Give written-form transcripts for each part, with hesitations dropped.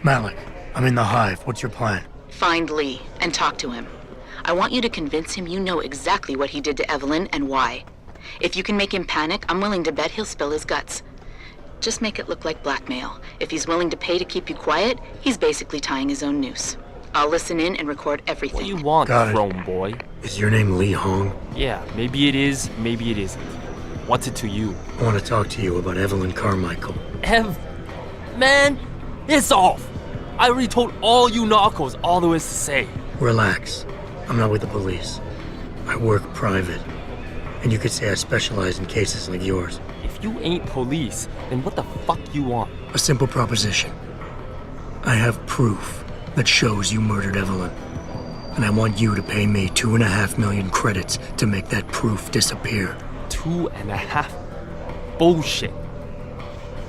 Malik, I'm in the Hive. What's your plan? Find Lee and talk to him. I want you to convince him you know exactly what he did to Evelyn and why. If you can make him panic, I'm willing to bet he'll spill his guts. Just make it look like blackmail. If he's willing to pay to keep you quiet, he's basically tying his own noose. I'll listen in and record everything. What do you want, Chrome boy? Is your name Lee Hong? Yeah, maybe it is, maybe it isn't. What's it to you? I want to talk to you about Evelyn Carmichael. Man, it's off. I already told all you narcos all there is to say. Relax. I'm not with the police. I work private. And you could say I specialize in cases like yours. If you ain't police, then what the fuck you want? A simple proposition. I have proof that shows you murdered Evelyn. And I want you to pay me 2.5 million credits to make that proof disappear. 2.5? Bullshit.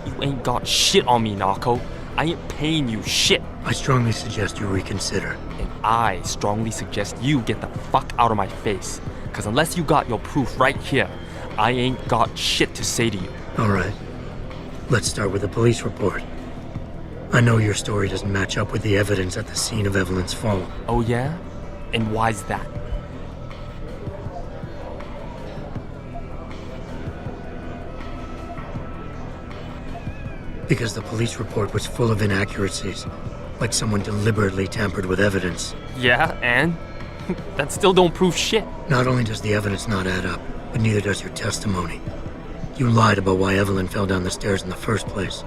You ain't got shit on me, narco. I ain't paying you shit. I strongly suggest you reconsider. And I strongly suggest you get the fuck out of my face. Cause unless you got your proof right here, I ain't got shit to say to you. Alright. Let's start with the police report. I know your story doesn't match up with the evidence at the scene of Evelyn's fall. Oh yeah? And why's that? Because the police report was full of inaccuracies. Like someone deliberately tampered with evidence. Yeah, and? That still don't prove shit. Not only does the evidence not add up, but neither does your testimony. You lied about why Evelyn fell down the stairs in the first place.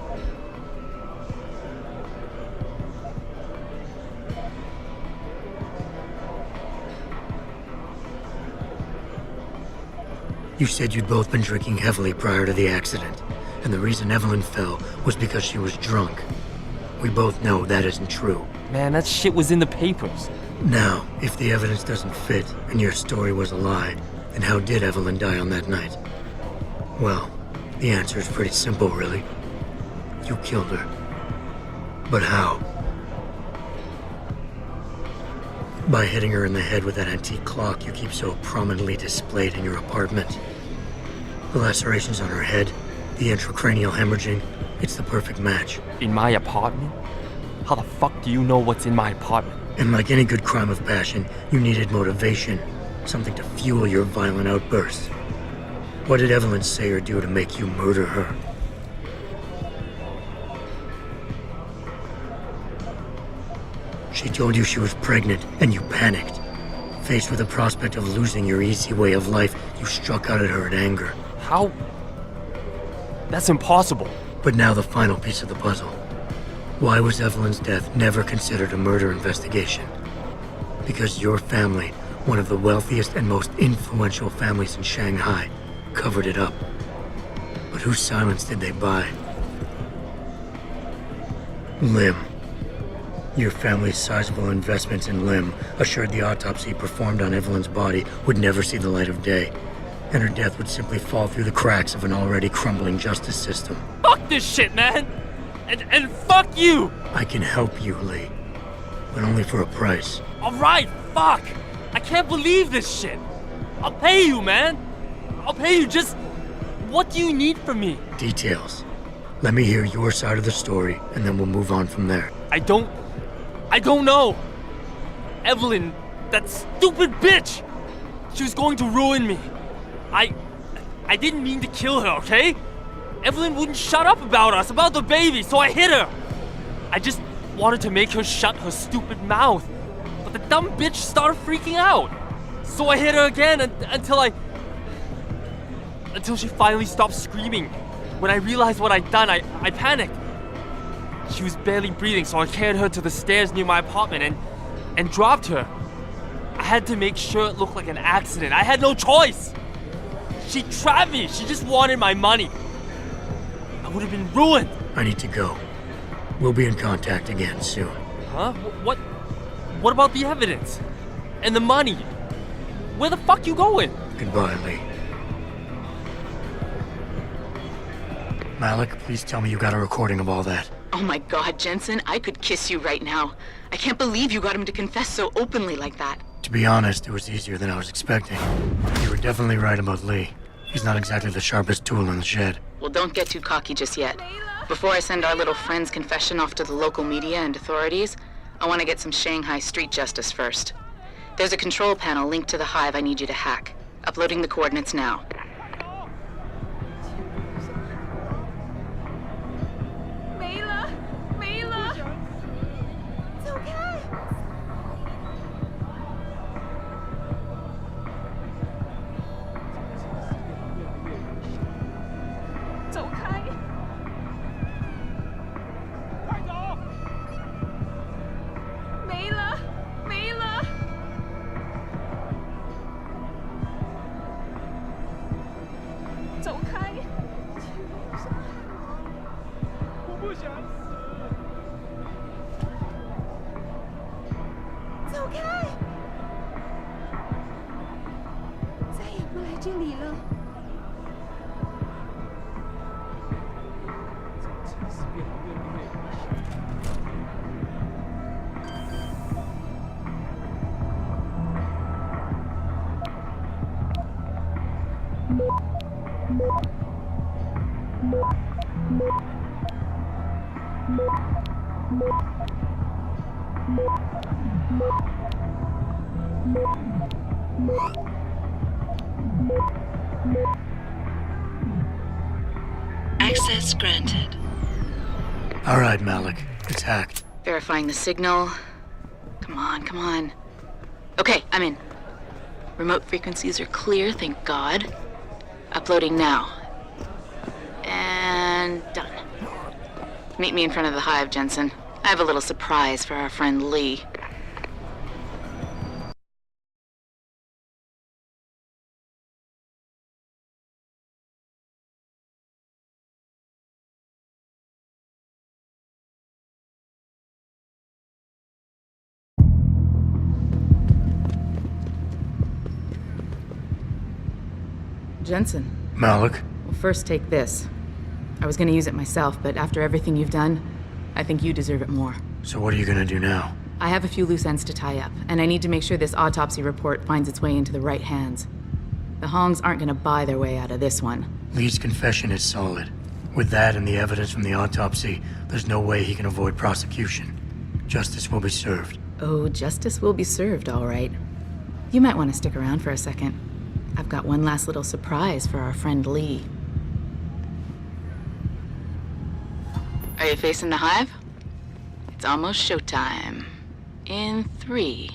You said you'd both been drinking heavily prior to the accident, and the reason Evelyn fell was because she was drunk. We both know that isn't true. Man, that shit was in the papers. Now, if the evidence doesn't fit and your story was a lie, then how did Evelyn die on that night? Well, the answer is pretty simple, really. You killed her. But how? By hitting her in the head with that antique clock you keep so prominently displayed in your apartment. The lacerations on her head, the intracranial hemorrhaging, it's the perfect match. In my apartment? How the fuck do you know what's in my apartment? And like any good crime of passion, you needed motivation, something to fuel your violent outbursts. What did Evelyn say or do to make you murder her? She told you she was pregnant, and you panicked. Faced with the prospect of losing your easy way of life, you struck out at her in anger. How? That's impossible. But now the final piece of the puzzle. Why was Evelyn's death never considered a murder investigation? Because your family, one of the wealthiest and most influential families in Shanghai, covered it up. But whose silence did they buy? Lim. Your family's sizable investments in Lim assured the autopsy performed on Evelyn's body would never see the light of day, and her death would simply fall through the cracks of an already crumbling justice system. Fuck this shit, man! And fuck you! I can help you, Lee. But only for a price. Alright, fuck! I can't believe this shit! I'll pay you, man! I'll pay you, just... What do you need from me? Details. Let me hear your side of the story, and then we'll move on from there. I don't know! Evelyn, that stupid bitch! She was going to ruin me. I didn't mean to kill her, okay? Evelyn wouldn't shut up about us, about the baby, so I hit her. I just wanted to make her shut her stupid mouth. But the dumb bitch started freaking out. So I hit her again until she finally stopped screaming. When I realized what I'd done, I panicked. She was barely breathing, so I carried her to the stairs near my apartment and dropped her. I had to make sure it looked like an accident. I had no choice. She trapped me. She just wanted my money. I would have been ruined. I need to go. We'll be in contact again soon. Huh? What about the evidence? And the money? Where the fuck you going? Goodbye, Lee. Malik, please tell me you got a recording of all that. Oh my God, Jensen, I could kiss you right now. I can't believe you got him to confess so openly like that. To be honest, it was easier than I was expecting. You were definitely right about Lee. He's not exactly the sharpest tool in the shed. Well, don't get too cocky just yet. Before I send our little friend's confession off to the local media and authorities, I want to get some Shanghai street justice first. There's a control panel linked to the hive I need you to hack. Uploading the coordinates now. Access granted. All right, Malik. It's hacked. Verifying the signal. Come on, come on. Okay, I'm in. Remote frequencies are clear, thank God. Uploading now. And done. Meet me in front of the hive, Jensen. I have a little surprise for our friend Lee. Jensen. Malik? Well, first take this. I was gonna use it myself, but after everything you've done, I think you deserve it more. So what are you gonna do now? I have a few loose ends to tie up, and I need to make sure this autopsy report finds its way into the right hands. The Hongs aren't gonna buy their way out of this one. Lee's confession is solid. With that and the evidence from the autopsy, there's no way he can avoid prosecution. Justice will be served. Oh, justice will be served, all right. You might want to stick around for a second. I've got one last little surprise for our friend Lee. Are you facing the hive? It's almost showtime. In 3.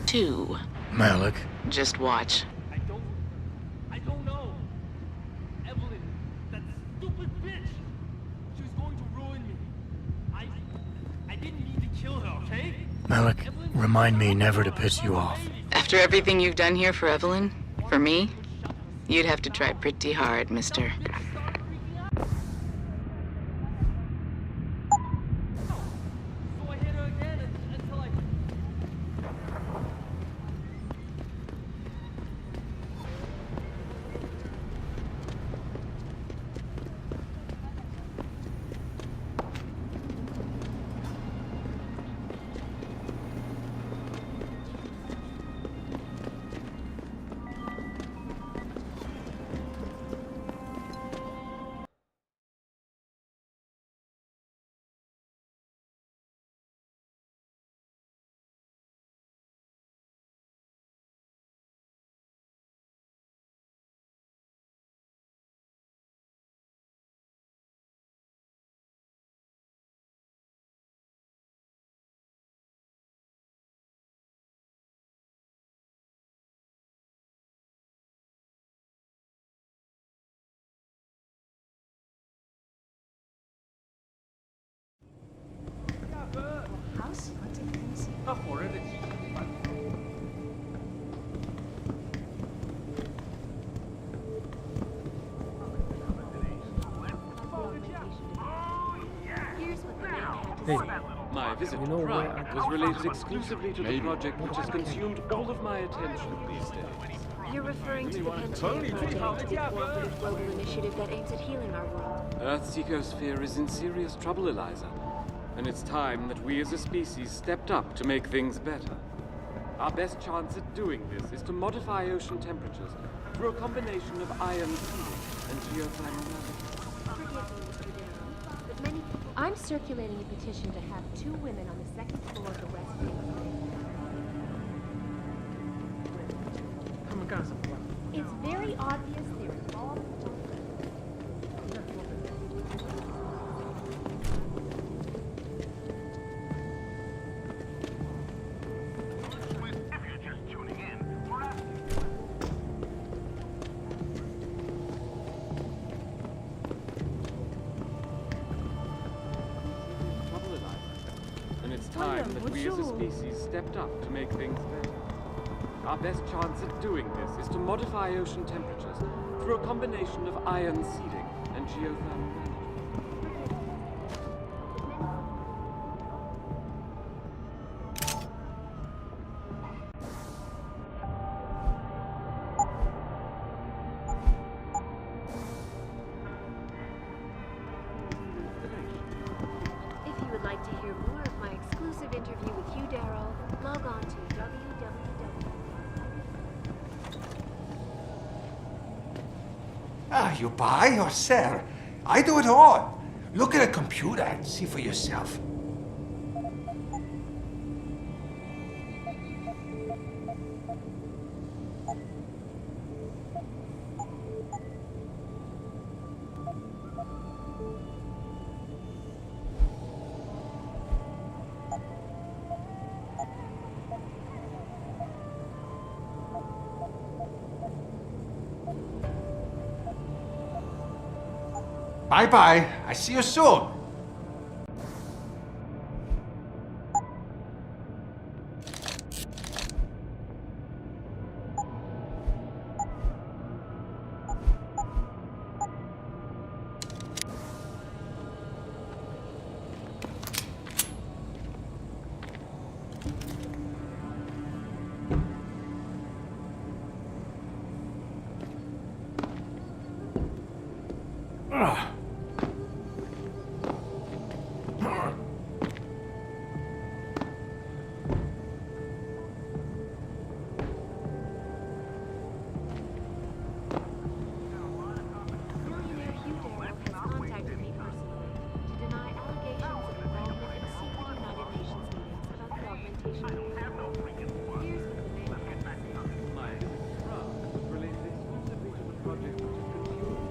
Two. Malik? Just watch. I don't know. Evelyn, that stupid bitch. She was going to ruin me. I didn't mean to kill her, okay? Malik, remind me never to piss you off. After everything you've done here for Evelyn, for me, you'd have to try pretty hard, mister. So I hit her again until I... My visit to Prague was related exclusively to the project which has consumed all of my attention these days. You're referring to the Pangea Project, a cooperative global initiative that aims at healing our world. Earth's ecosphere is in serious trouble, Eliza. And it's time that we as a species stepped up to make things better. Our best chance at doing this is to modify ocean temperatures through a combination of ion cooling and geothermal management. Forgive me, Mr. Darrow, but many people... I'm circulating a petition to have 2 women on the 2nd floor of the West Wing. It's very obvious they're involved. Trouble, Eliza. And it's time that we as a species stepped up to make things better. Our best chance at doing this is to modify ocean temperatures through a combination of ion seeding and geothermal management. If you would like to hear more of my exclusive interview with Hugh Darrow, log on to www. You buy or sell? I do it all. Look at a computer and see for yourself. Bye-bye. I see you soon. Billionaire Hugh Darrow has contacted me personally to deny allegations of involvement in secret United Nations meetings about the augmentation of human. Here's what the man had to say. My draft relates exclusively to the project which is consumed.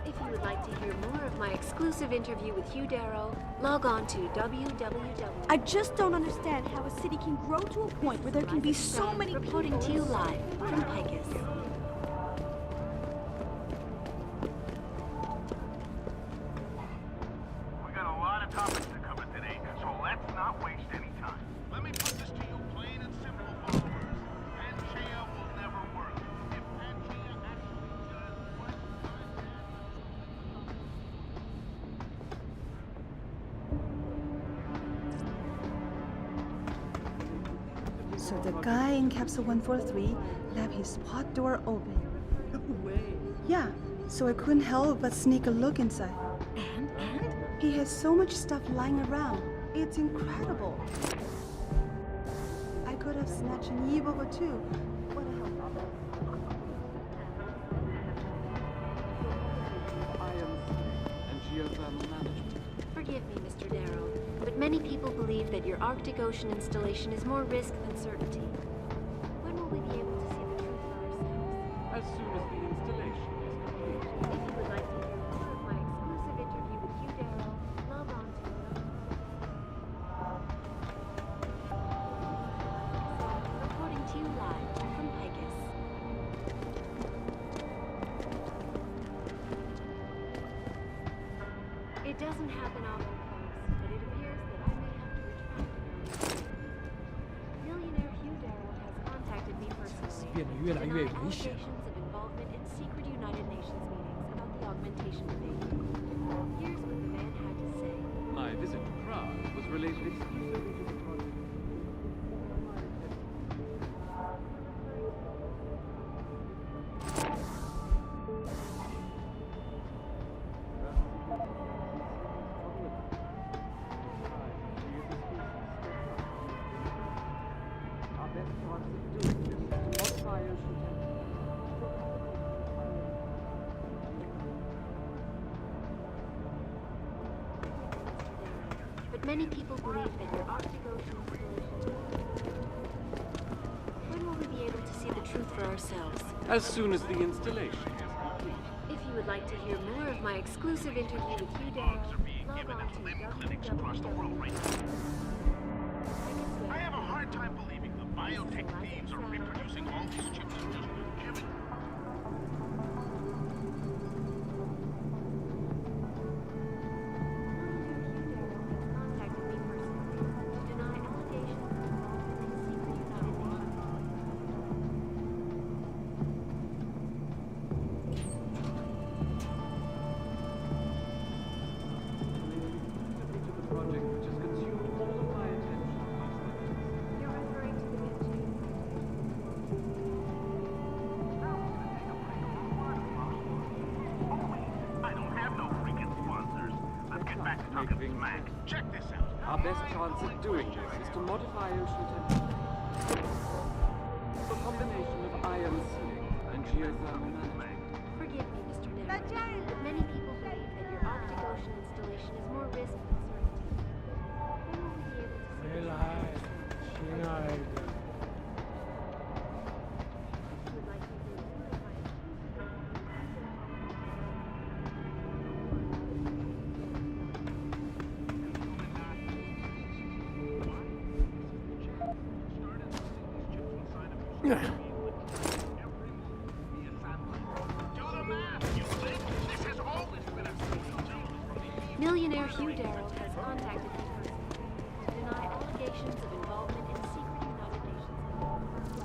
If you would like to hear more of my exclusive interview with Hugh Darrow, log on to www. I just don't understand how a city can grow to a point where there can be so many Reporting to you live from Picus. We got a lot of topics to cover today, so let's not waste any time. Let me put this to you plain and simple, followers. Pangea will never work. If Pangea actually does what So the guy in capsule 143 left his pod door open. No way. Yeah, so I couldn't help but sneak a look inside. And? He has so much stuff lying around. It's incredible. I could have snatched an e-book or two. What a help. Ion seeding and geothermal management. Forgive me, Mr. Darrow, but many people believe that your Arctic Ocean installation is more risk than certainty. When will we be able to see the truth for ourselves? As soon as the installation is complete. If you would like to hear more of my exclusive interview with Hugh Darrow, log on to reporting to you live from Picus. It doesn't happen often, folks, but it appears that I may have to retract it. Millionaire Hugh Darrow has contacted me personally. 变得越来越危险了。 Allegations of involvement in secret United Nations meetings about the augmentation debate. Here's what the man had to say. My visit to Prague was related exclusively to the project. Our best chance of doing this is to modify ocean But many people believe that your Arctic Ocean installation... When will we be able to see the truth for ourselves? as soon as the installation is complete. If you would like to hear more of my exclusive interview with Hugh Darrow, log on to I have a hard time believing the biotech thieves are reproducing all these chips and just giving. contacted me personally to deny allegations of involvement in secret United Nations. To the project which has consumed all of my attention. You're referring to the Benji. I don't have no freaking sponsors. Let's get back to Make talking things smack. better. Check this out. Our best chance of doing this is to modify ocean temperature. A combination of ion sealing and geothermal management. Forgive me, Mr. Darrow, but many people believe that your Arctic Ocean installation is more risk than certainty. When will we be able to see 回来，亲爱的。 If you would like to hear more of my Do the math, you think? This has always been a social gentleman from the Millionaire Hugh Darrow has contacted me personally to deny allegations of involvement in secret United Nations meetings.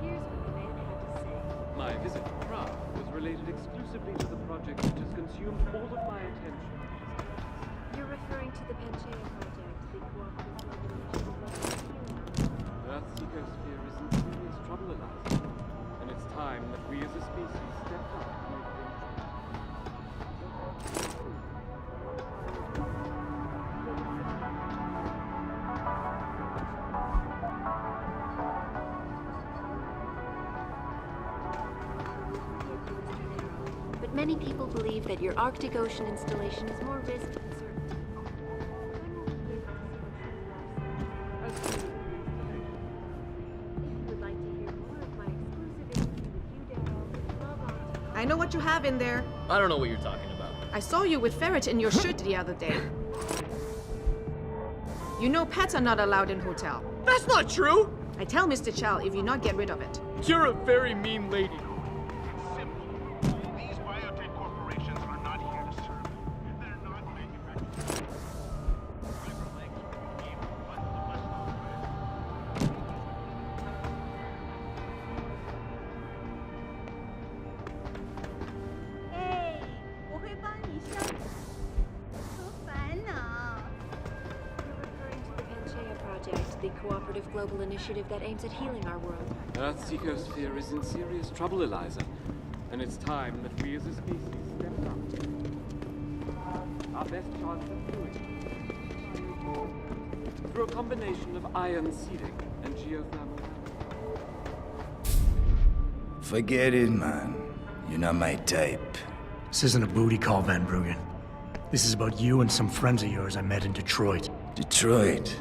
Here's what the man had to say. My visit to Prague was related exclusively to the project which has consumed all of my attention. You're referring to the Panchaea project, the cooperative global initiative of Earth's ecosphere is in serious trouble, Eliza, and it's time that we as a species stepped up to make things But many people believe that your Arctic Ocean installation is more risk than certainty. When will we be able to see the truth for ourselves? as soon as the installation. If you would like to hear more of my exclusive interview with Hugh Darrow, log on to I know what you have in there. I don't know what you're talking about. I saw you with ferret in your shirt the other day. You know pets are not allowed in hotel. That's not true! I tell Mr. Chow if you not get rid of it. You're a very mean lady. It's simple. These biotech corporations are not here to serve you. They're not manufacturing. Fiber legs are game, but the West You're referring to the Panchaea project, the cooperative global initiative that aims at healing our world. Earth's ecosphere is in serious trouble, Eliza, and it's time that we as a species stepped up. Our best chance of doing it through a combination of ion seeding and geothermal management. Forget it, man. You're not my type. This isn't a booty call, Van Bruggen. This is about you and some friends of yours I met in Detroit. Detroit?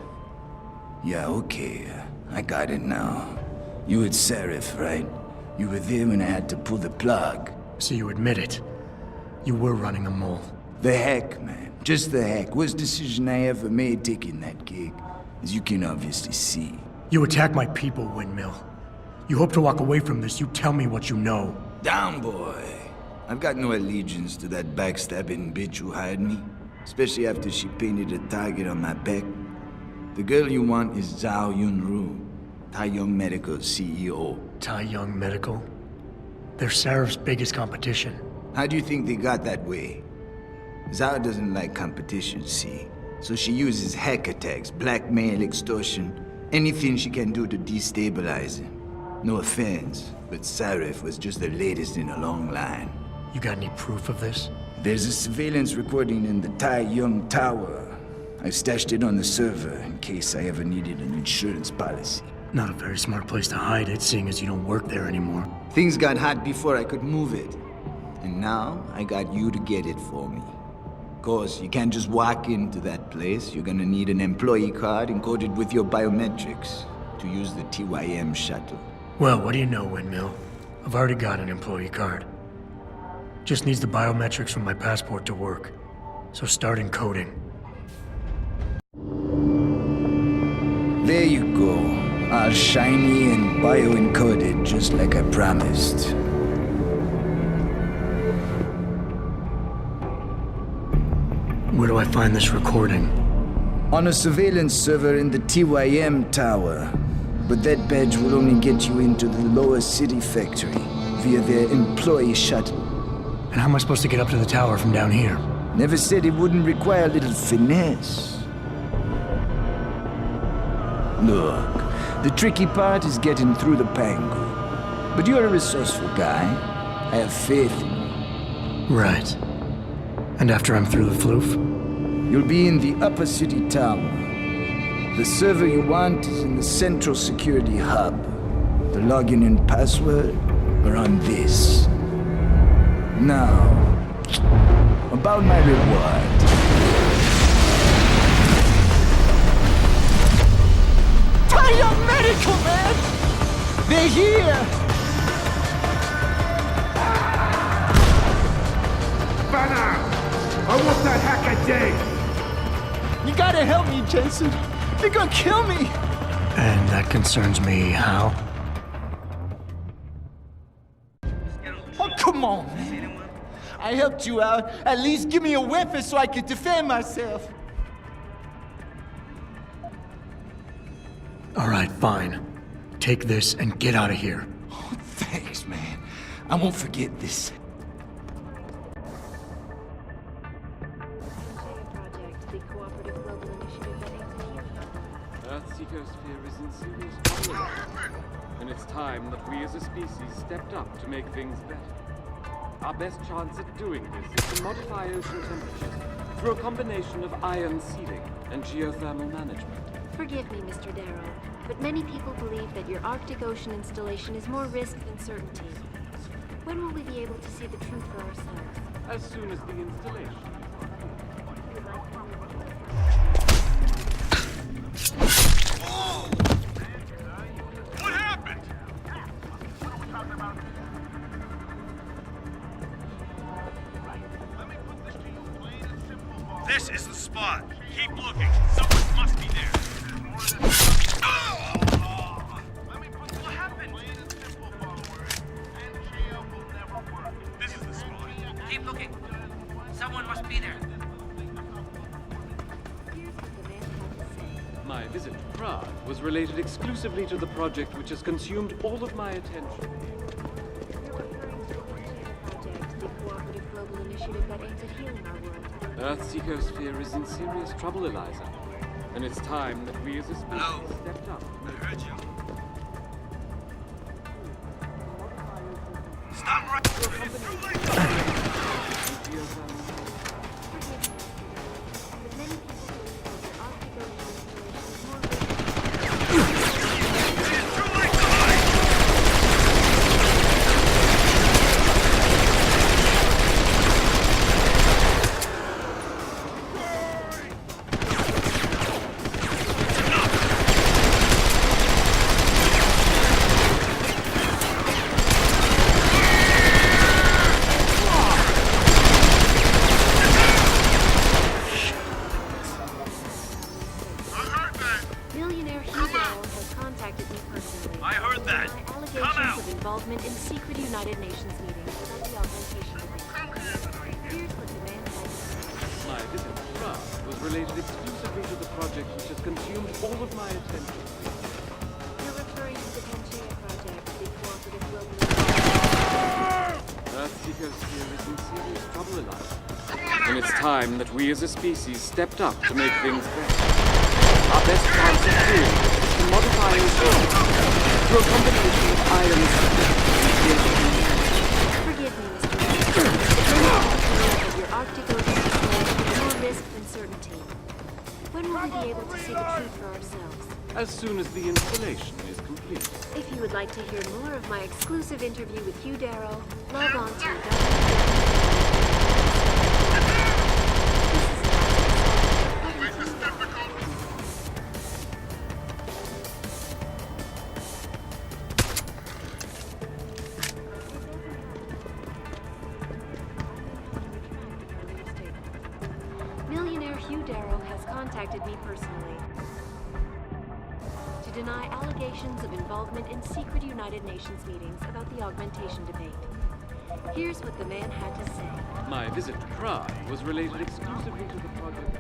Yeah, okay. I got it now. You at Serif, right? You were there when I had to pull the plug. So you admit it. You were running a mole. The heck, man. Just the heck. Worst decision I ever made taking that gig. As you can obviously see. You attack my people, Windmill. You hope to walk away from this, you tell me what you know. Down, boy. I've got no allegiance to that backstabbing bitch who hired me. Especially after she painted a target on my back. The girl you want is Zhao Yunru, Tai Young Medical CEO. Tai Young Medical? They're Serif's biggest competition. How do you think they got that way? Zhao doesn't like competition, see? So she uses hack attacks, blackmail, extortion, anything she can do to destabilize him. No offense, but Serif was just the latest in a long line. You got any proof of this? There's a surveillance recording in the Tai Young Tower. I stashed it on the server in case I ever needed an insurance policy. Not a very smart place to hide it, seeing as you don't work there anymore. Things got hot before I could move it. And now, I got you to get it for me. Of course, you can't just walk into that place. You're gonna need an employee card encoded with your biometrics to use the TYM shuttle. Well, what do you know, Windmill? I've already got an employee card. Just needs the biometrics from my passport to work. So start encoding. There you go. All shiny and bio-encoded, just like I promised. Where do I find this recording? On a surveillance server in the TYM tower. But that badge will only get you into the lower city factory via their employee shuttle. And how am I supposed to get up to the tower from down here? Never said it wouldn't require a little finesse. Look, the tricky part is getting through the Pangu. But you're a resourceful guy. I have faith in you. Right. And after I'm through the floof? You'll be in the upper city tower. The server you want is in the central security hub. The login and password are on this. Now, about my reward. Tai Young Medical, man! They're here! Banner! I want that hacker dead! You gotta help me, Jason. They're gonna kill me! And that concerns me how? Oh, come on, man. I helped you out. At least give me a weapon so I can defend myself. All right, fine. Take this and get out of here. Oh, thanks, man. I won't forget this. Project, the cooperative global initiative that aims at healing. Earth's ecosphere is in serious trouble. And it's time that we as a species stepped up to make things better. Our best chance at doing this is to modify ocean temperatures through a combination of ion seeding and geothermal management. Forgive me, Mr. Darrow, but many people believe that your Arctic Ocean installation is more risk than certainty. When will we be able to see the truth for ourselves? As soon as the installation. What happened? This is the spot. Keep looking. Someone must be there. What happened? This is the spot. Keep looking. Someone must be there. Here's what the man had to say. My visit to Prague was related exclusively to the project which has consumed all of my attention. You're referring to the Project, the cooperative global initiative that aims at healing our world. Earth's ecosphere is in serious trouble, Eliza. And it's time that we as a species stepped up. I heard you. Stop right But many people believe that your Arctic Ocean installation is more risk. related exclusively to the project which has consumed all of my attention. You're referring to the Pangaea project, the cooperative global... Earthseekers here is in serious trouble, Eliza. And it's time that we as a species stepped up to make things better. Our best chance of doing this is to modify ocean through a combination of iron Forgive me, Mr. That your Arctic ocean is more risk than certainty. When will we be able to see the truth for ourselves? as soon as the installation is complete. If you would like to hear more of my exclusive interview with Hugh Darrow, log on to Millionaire Hugh Darrow has contacted me personally to deny allegations of involvement in secret United Nations meetings about the augmentation debate. Here's what the man had to say. My visit to Prague was related exclusively to the project.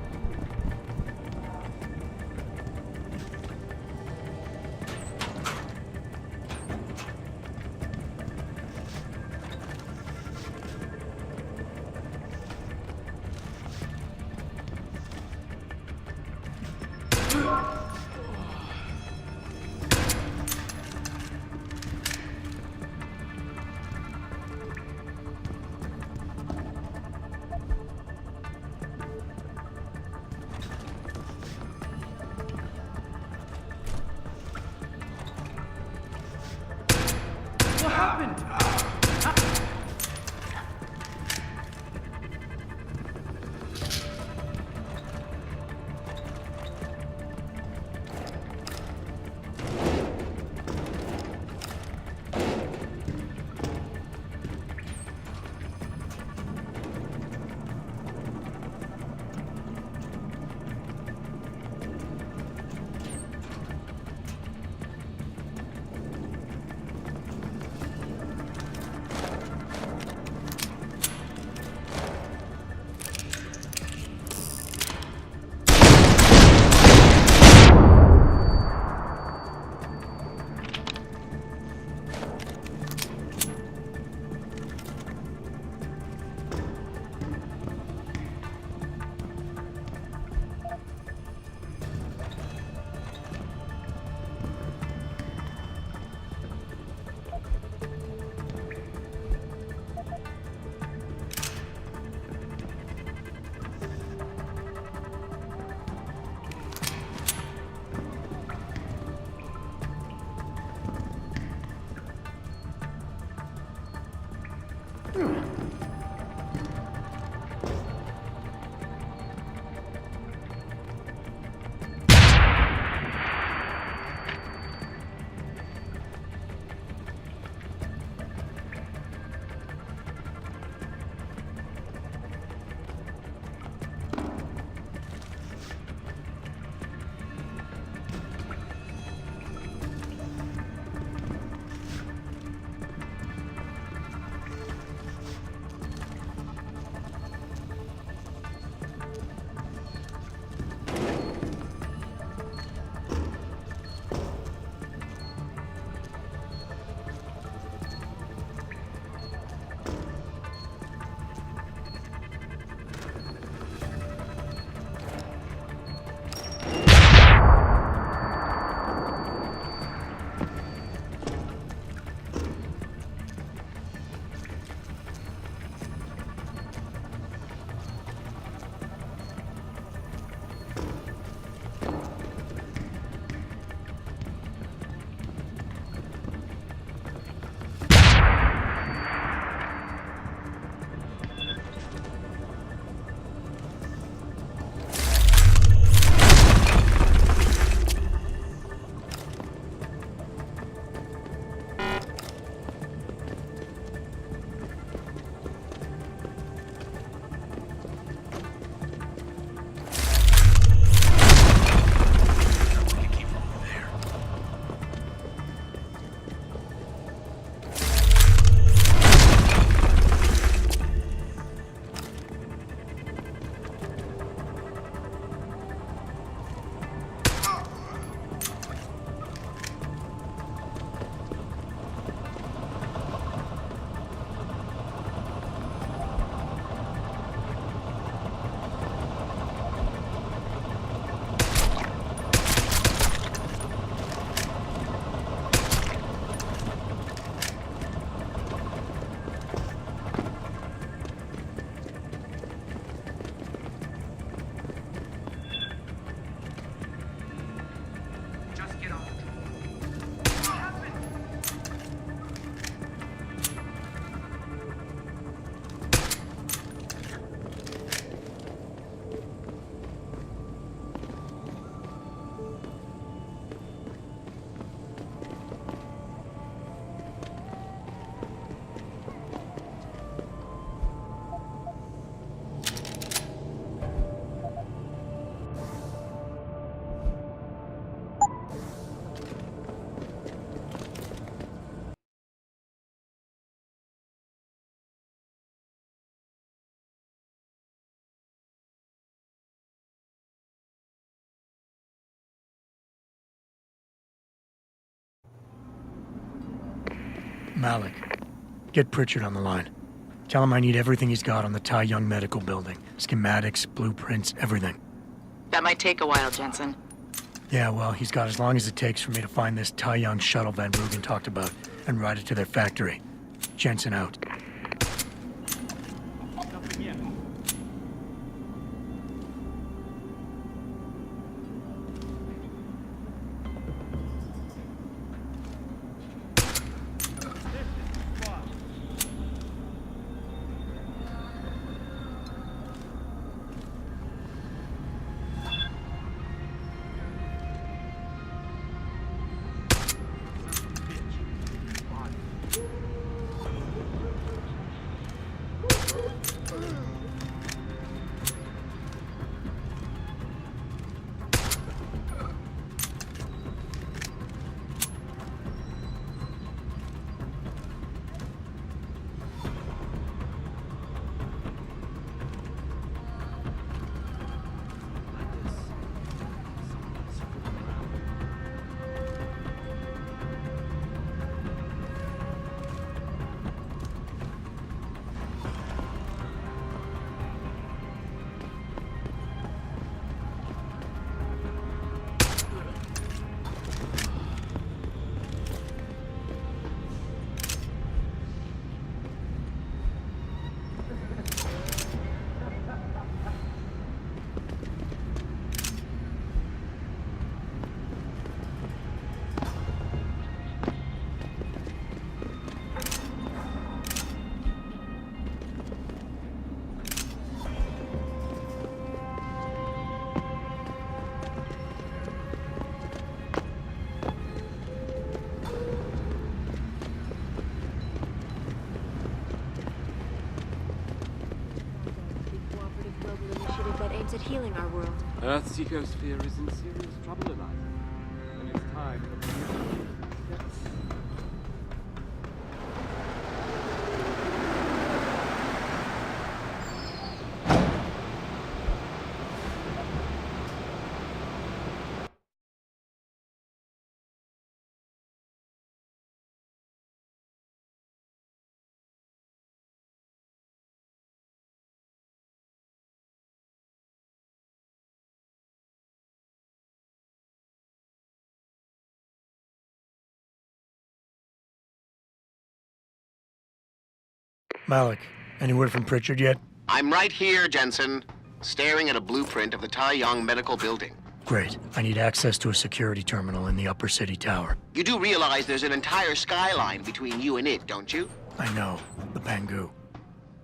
Malik, get Pritchard on the line. Tell him I need everything he's got on the Tai Young Medical Building. Schematics, blueprints, everything. That might take a while, Jensen. Yeah, well, he's got as long as it takes for me to find this Tai Young shuttle Van Bruggen talked about and ride it to their factory. Jensen out. At healing our world. Earth's ecosphere is in serious trouble, Eliza. And it's time that Malik, any word from Pritchard yet? I'm right here, Jensen, staring at a blueprint of the Tai Young Medical Building. Great. I need access to a security terminal in the Upper City Tower. You do realize there's an entire skyline between you and it, don't you? I know. The Pangu.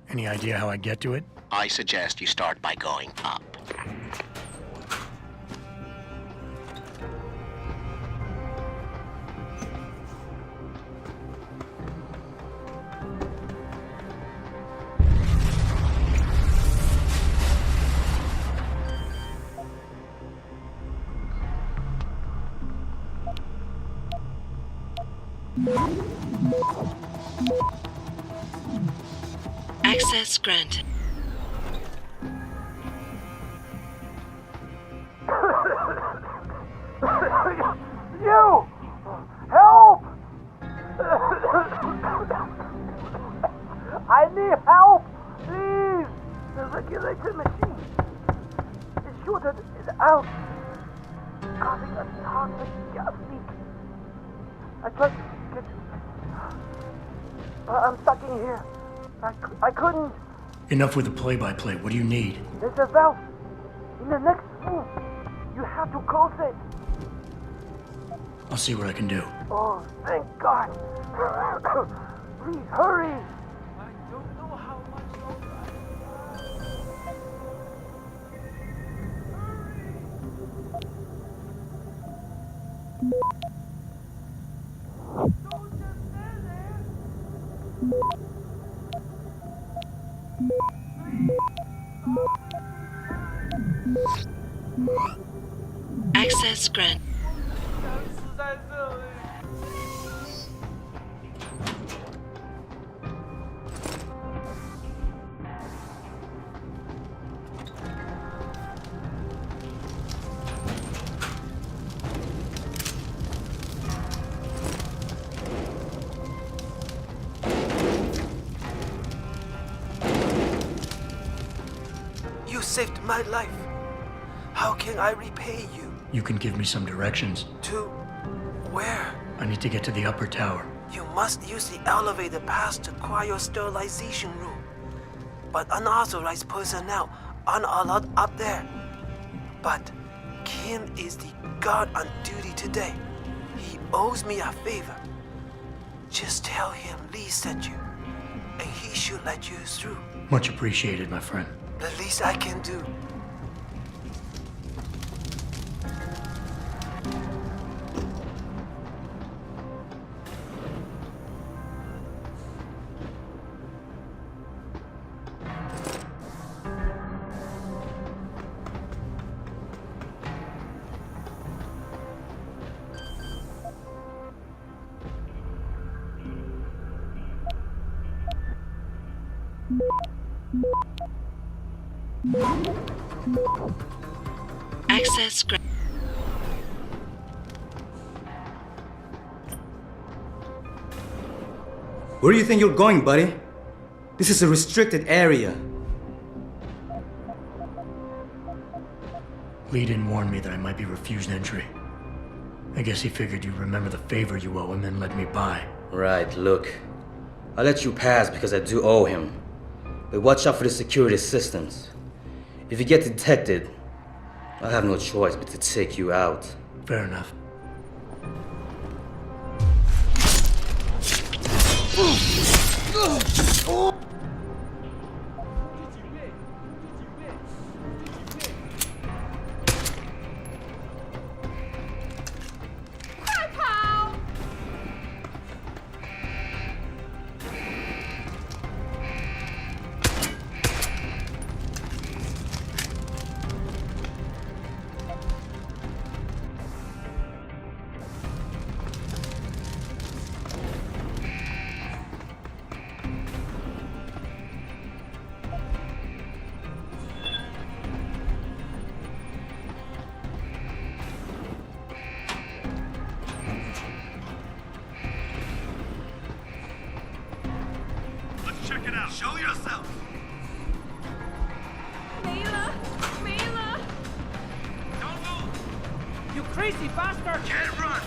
Any idea how I get to it? I suggest you start by going up. Access granted. You! Help! I need help! Please! The regulator machine is shorted is out, causing a toxic gas leak. I tried to get... I'm stuck in here. I couldn't. Enough with the play-by-play. What do you need? There's a valve in the next room. You have to close it. I'll see what I can do. Oh, thank God. Please, hurry. I don't know how much longer Access granted. saved my life. How can I repay you? You can give me some directions. To where? I need to get to the upper tower. You must use the elevator pass to cryosterilization room. But unauthorized personnel aren't allowed up there. But Kim is the guard on duty today. He owes me a favor. Just tell him Lee sent you, and he should let you through. Much appreciated, my friend. The least I can do. Access. Where do you think you're going, buddy? This is a restricted area. Lee didn't warn me that I might be refused entry. I guess he figured you'd remember the favor you owe him and let me by. Right, look. I'll let you pass because I do owe him. But watch out for the security systems. If you get detected, I'll have no choice but to take you out. Fair enough. Check it out. Show yourself. Mela! Mela! Don't move. You crazy bastard! Can't run.